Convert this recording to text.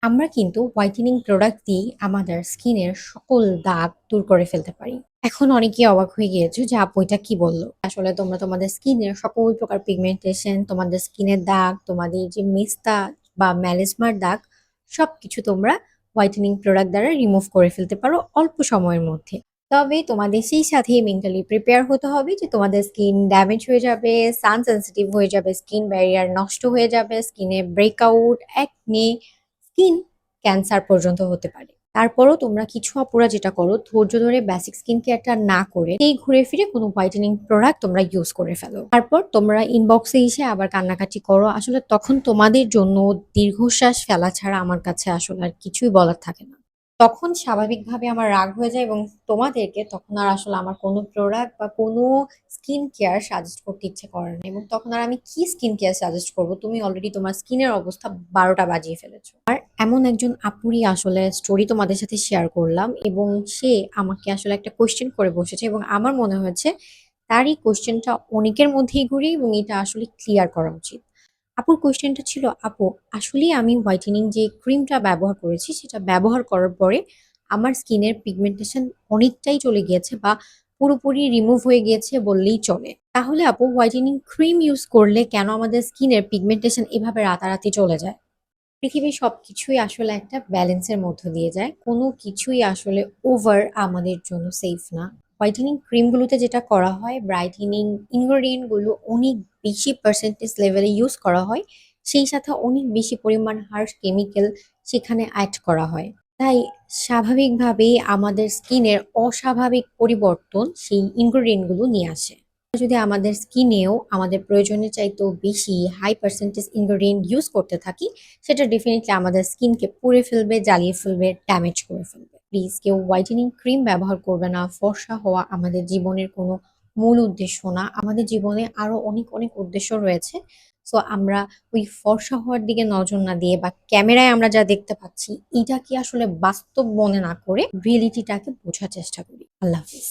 আমরা কিন্তু whitening product দিয়ে আমাদের স্কিনের সকল দাগ দূর করে ফেলতে পারি। এখন অনেকেই অবাক হয়ে গিয়েছো যে আপু এটা কি বললো। আসলে তোমরা তোমাদের স্কিনের সকল প্রকার পিগমেন্টেশন, তোমাদের স্কিনের দাগ, তোমাদের যে মেস্তা বা ম্যালেজমার দাগ সবকিছু তোমরা হোয়াইটেনিং প্রোডাক্ট দ্বারা রিমুভ করে ফেলতে পারো অল্প সময়ের মধ্যে। তবে তোমাদের সেই সাথে মেন্টালি প্রিপেয়ার হতে হবে যে তোমাদের স্কিন ড্যামেজ হয়ে যাবে, সান সেনসিটিভ হয়ে যাবে, স্কিন ব্যারিয়ার নষ্ট হয়ে যাবে, স্কিনে ব্রেকআউট, একনে, স্কিন ক্যান্সার পর্যন্ত হতে পারে। তারপরও তোমরা কিছু আপুরা যেটা করো, ধৈর্য ধরে বেসিক স্কিন কেয়ারটা না করে এই ঘুরে ফিরে কোনো হোয়াইটেনিং প্রোডাক্ট তোমরা ইউজ করে ফেলো। তারপর তোমরা ইনবক্সে এসে আবার কান্নাকাটি করো। আসলে তখন তোমাদের জন্য দীর্ঘশ্বাস ফেলা ছাড়া আমার কাছে আসলে আর কিছুই বলার থাকে না। তখন স্বাভাবিকভাবে আমার রাগ হয়ে যায় এবং তোমাদেরকে তখন আর আসলে আমার কোনো প্রোডাক্ট বা কোনো স্কিন কেয়ার সাজেস্ট করতে ইচ্ছে করে না, এবং তখন আর আমি কি স্কিন কেয়ার সাজেস্ট করবো? তুমি অলরেডি তোমার স্কিনের অবস্থা 12টা বাজিয়ে ফেলেছো। আর এমন একজন আপুরই আসলে স্টোরি তোমাদের সাথে শেয়ার করলাম, এবং সে আমাকে আসলে একটা কোয়েশ্চেন করে বসেছে এবং আমার মনে হয়েছে তার এই কোয়েশ্চেনটা অনেকের মধ্যেই ঘুরে এবং এটা আসলে ক্লিয়ার করা উচিত। আপুর কোয়েশ্চেনটা ছিল, আপু আসলে আমি হোয়াইটেনিং যে ক্রিমটা ব্যবহার করেছি সেটা ব্যবহার করার পরে আমার স্কিনের পিগমেন্টেশন অনেকটাই চলে গিয়েছে বা পুরোপুরি রিমুভ হয়ে গিয়েছে বললেই চলে। তাহলে আপু হোয়াইটেনিং ক্রিম ইউজ করলে কেন আমাদের স্কিনের পিগমেন্টেশন এভাবে রাতারাতি চলে যায়? পৃথিবীর সবকিছুই আসলে একটা ব্যালেন্সের মধ্য দিয়ে যায়, কোনো কিছুই আসলে ওভার আমাদের জন্য সেফ না। হোয়াইটেনিং ক্রিমগুলোতে যেটা করা হয়, ব্রাইটেনিং ইনগ্রেডিয়েন্ট গুলো অনেক বেশি পার্সেন্টেজ লেভেলে ইউজ করা হয়, সেই সাথে অনেক বেশি পরিমাণ হার্শ কেমিক্যাল সেখানে অ্যাড করা হয়। তাই স্বাভাবিকভাবেই আমাদের স্কিনের অস্বাভাবিক পরিবর্তন সেই ইনগ্রেডিয়েন্ট গুলো নিয়ে আসে। যদি আমাদের স্কিনেও আমাদের প্রয়োজনের চাইতেও বেশি হাই পার্সেন্টেজ ইনগ্রেডিয়েন্ট ইউজ করতে থাকি, সেটা ডেফিনেটলি আমাদের স্কিনকে পুড়ে ফেলবে, জ্বালিয়ে ফেলবে, ড্যামেজ করে ফেলবে। প্লিজ কেউ হোয়াইটেনিং ক্রিম ব্যবহার করবে না। ফর্সা হওয়া আমাদের জীবনের কোনো মূল উদ্দেশ্য না। আমাদের জীবনে আরো অনেক অনেক উদ্দেশ্য রয়েছে। সো আমরা ওই ফর্সা হওয়ার দিকে নজর না দিয়ে বা ক্যামেরায় আমরা যা দেখতে পাচ্ছি এটাকে আসলে বাস্তব মনে না করে রিয়েলিটিটাকে বোঝার চেষ্টা করি। আল্লাহ হাফিজ।